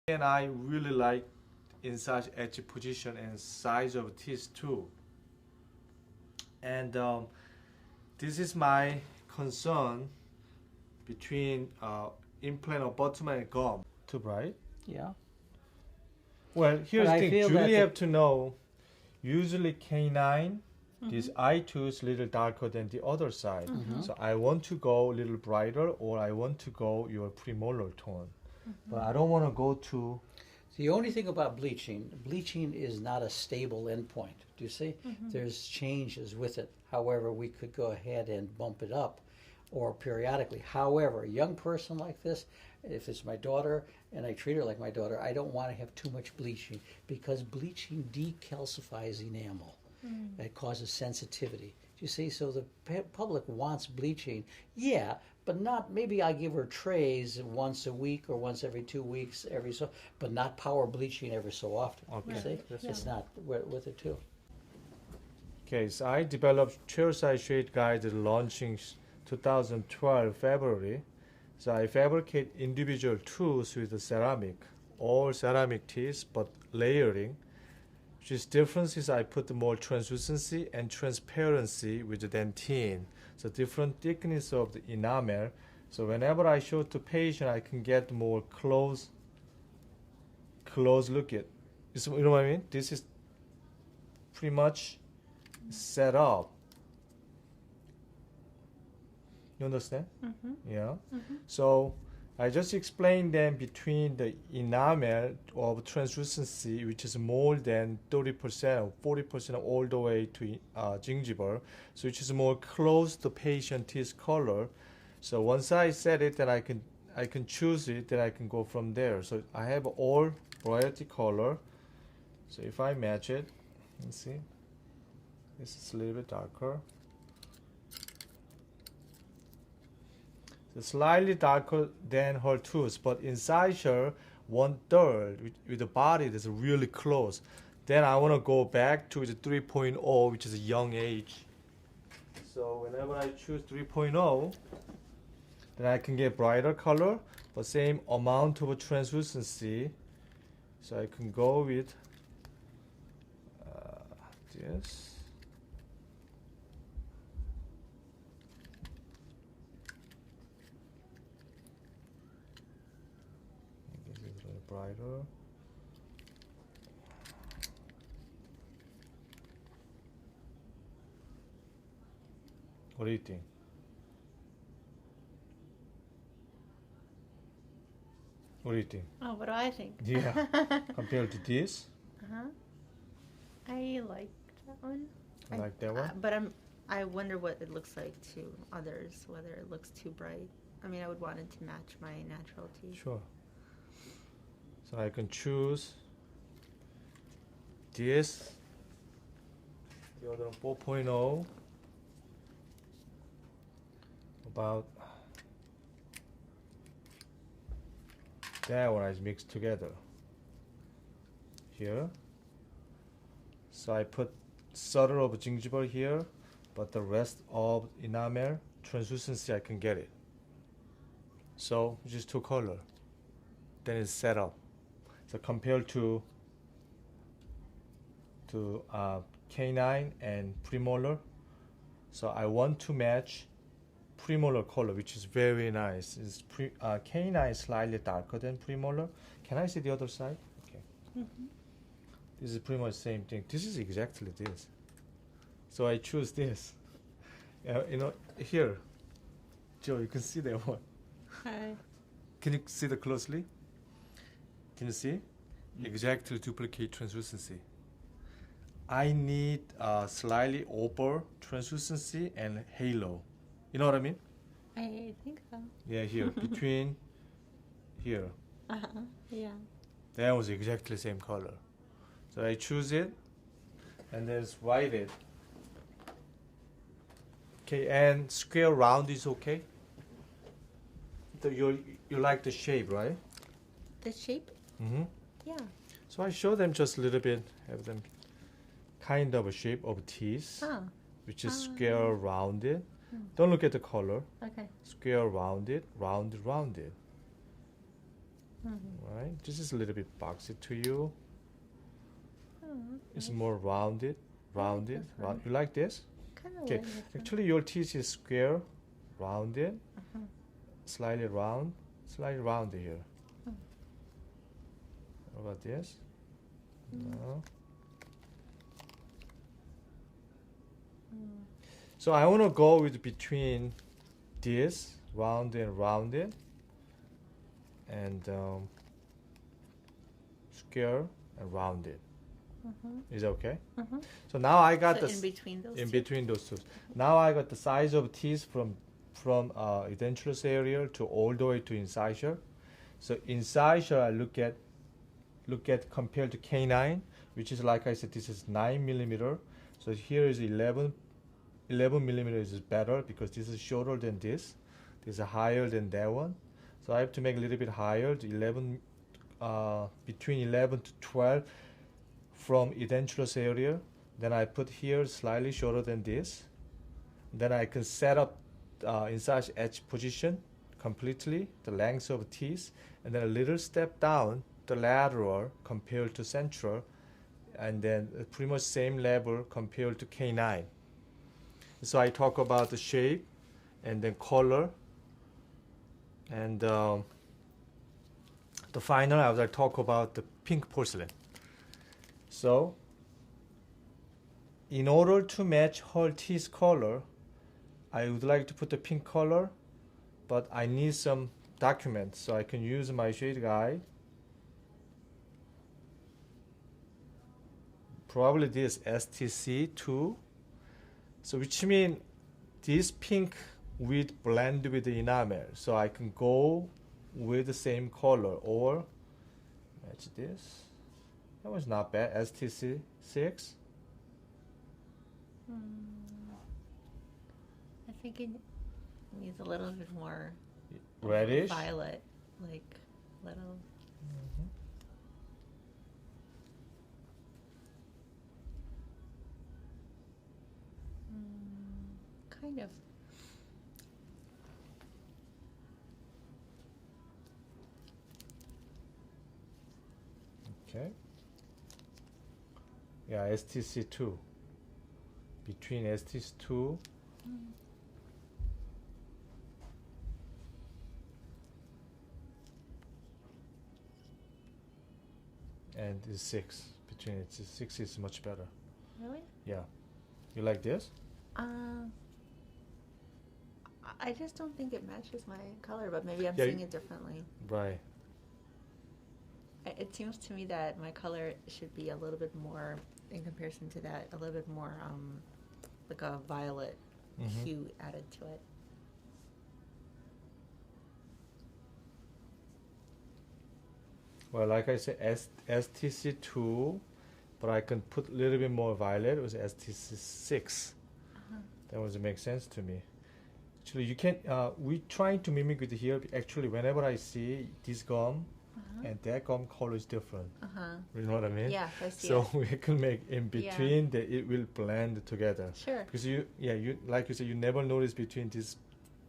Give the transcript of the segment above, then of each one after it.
And I really like inside edge position and size of teeth too. And this is my concern between implant of bottom and gum. Too bright? Yeah. Well, here's But the I thing. feel You that really the- have to know, usually canine, this eye2 is a little darker than the other side. So I want to go a little brighter, or I want to go your premolar tone. But I don't want to go to... The only thing about bleaching is not a stable endpoint. Do you see? There's changes with it. However, we could go ahead and bump it up or periodically. However, a young person like this, if it's my daughter and I treat her like my daughter, I don't want to have too much bleaching because bleaching decalcifies enamel. It causes sensitivity. Do you see? So the public wants bleaching, yeah, but not, maybe I give her trays once a week or once every 2 weeks, but not power bleaching every so often. Okay. You see? Yeah. It's not with it too. Okay, so I developed chairside shade guide launching 2012 February. So I fabricate individual tools with the ceramic, all ceramic teeth, but layering. Which difference is I put more translucency and transparency with the dentine. So different thickness of the enamel. So whenever I show to patient, I can get more close look at. You know what I mean? This is pretty much set up. You understand? Yeah. So I just explained them between the enamel of translucency, which is more than 30% or 40% all the way to gingival, so which is more close to patient teeth color. So once I set it, then I can choose it, then I can go from there. So I have all variety color. So if I match it, let's see, this is a little bit darker. Slightly darker than her tooth, but inside her 1/3 with the body that's really close. Then I want to go back to the 3.0, which is a young age. So whenever I choose 3.0, then I can get brighter color, but same amount of translucency. So I can go with this. Brighter. What do you think? What do you think? Oh, what do I think? Yeah, compared to this, I like that one. I like that one. But I wonder what it looks like to others, whether it looks too bright. I mean, I would want it to match my natural teeth. Sure. So I can choose this, the other 4.0, about that one is mixed together here. So I put subtle of gingival here, but the rest of enamel translucency I can get it. So just two color, then it's set up. So compared to canine and premolar, so I want to match premolar color, which is very nice. It's canine is slightly darker than premolar. Can I see the other side? Okay. This is pretty much the same thing. This is exactly this. So I choose this. You know, here, Joe, you can see that one. Hi. Can you see that closely? Can you see? Exactly duplicate translucency. I need slightly over translucency and halo. You know what I mean? I think so. Yeah, here, between here. Yeah. That was exactly the same color. So I choose it and then write it. Okay, and square round is okay? You like the shape, right? The shape? Mm-hmm. Yeah. So I show them just a little bit, have them kind of a shape of teeth, which is square rounded. Don't look at the color. Okay. Square rounded, rounded, rounded. Right? This is a little bit boxy to you. It's Nice. more rounded. this one. You like this? Kind of Okay. like this one. Actually, your teeth is square, rounded, slightly round here. What about this? No. So I want to go with between this rounded, and square and rounded. Is that okay? So now I got So the in between those in two? between those two. Now I got the size of teeth from edentulous area to all the way to incisor. So incisor I look at compared to canine, which is like I said, this is 9 mm. So here is 11 millimeters is better because this is shorter than this. This is higher than that one. So I have to make a little bit higher, to 11, between 11 to 12 from edentulous area. Then I put here slightly shorter than this. Then I can set up incisor edge position completely, the length of teeth, and then a little step down the lateral compared to central, and then pretty much same level compared to canine. So I talk about the shape and then color, and the final I will talk about the pink porcelain. So in order to match her teeth color, I would like to put the pink color, but I need some documents, so I can use my shade guide. Probably this STC2. So which means this pink will blend with the enamel. So I can go with the same color or match this. That was not bad. STC6. I think it needs a little bit more Reddish. violet, like little. Kind of. Okay. Yeah, STC2. Between STC2 and the 6. Between it, 6 is much better. Really? Yeah. You like this? I just don't think it matches my color, but maybe I'm Yeah, seeing it differently. Right. It seems to me that my color should be a little bit more, in comparison to that, a little bit more like a violet hue added to it. Well, like I said, STC2, but I can put a little bit more violet. It was STC6. That would make sense to me. Actually, you can. We trying to mimic it here. Actually, whenever I see this gum and that gum color is different. You know what I mean? Yeah, I see. So we can make in between that it will blend together. Sure. Because you like you said, you never notice between this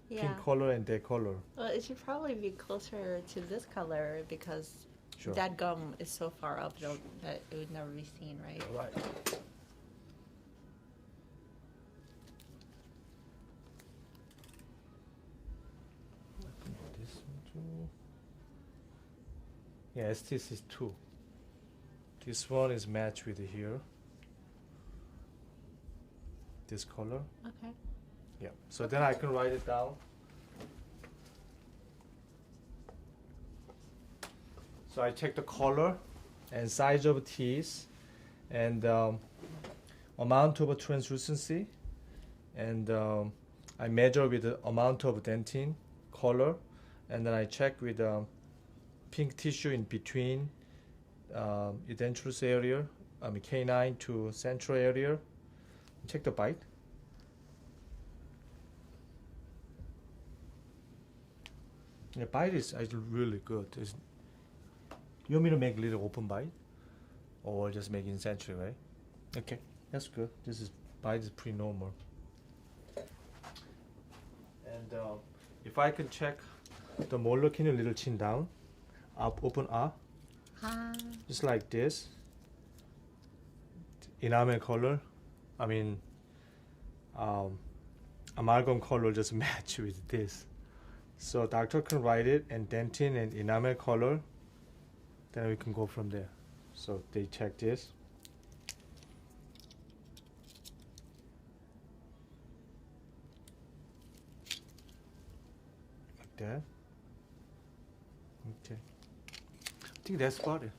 pink color and that color. Well, it should probably be closer to this color because that gum is so far up that it would never be seen, right? Right. This one too. Yeah, STC is 2. This one is matched with here. This color. Okay. Yeah. So then I can write it down. So I check the color and size of teeth and amount of translucency, and I measure with the amount of dentin color, and then I check with pink tissue in between edentulous area, canine to central area. Check the bite. The bite is actually really good. You want me to make a little open bite, or just make in central, right? Okay, that's good. This is bite is pretty normal. And if I can check the molar, can you little chin down? up, open up, Ah. just like this. Enamel color, I mean, amalgam color just match with this. So doctor can write it and dentin and enamel color, then we can go from there. So they check this. Like that. Okay. I think that's about it.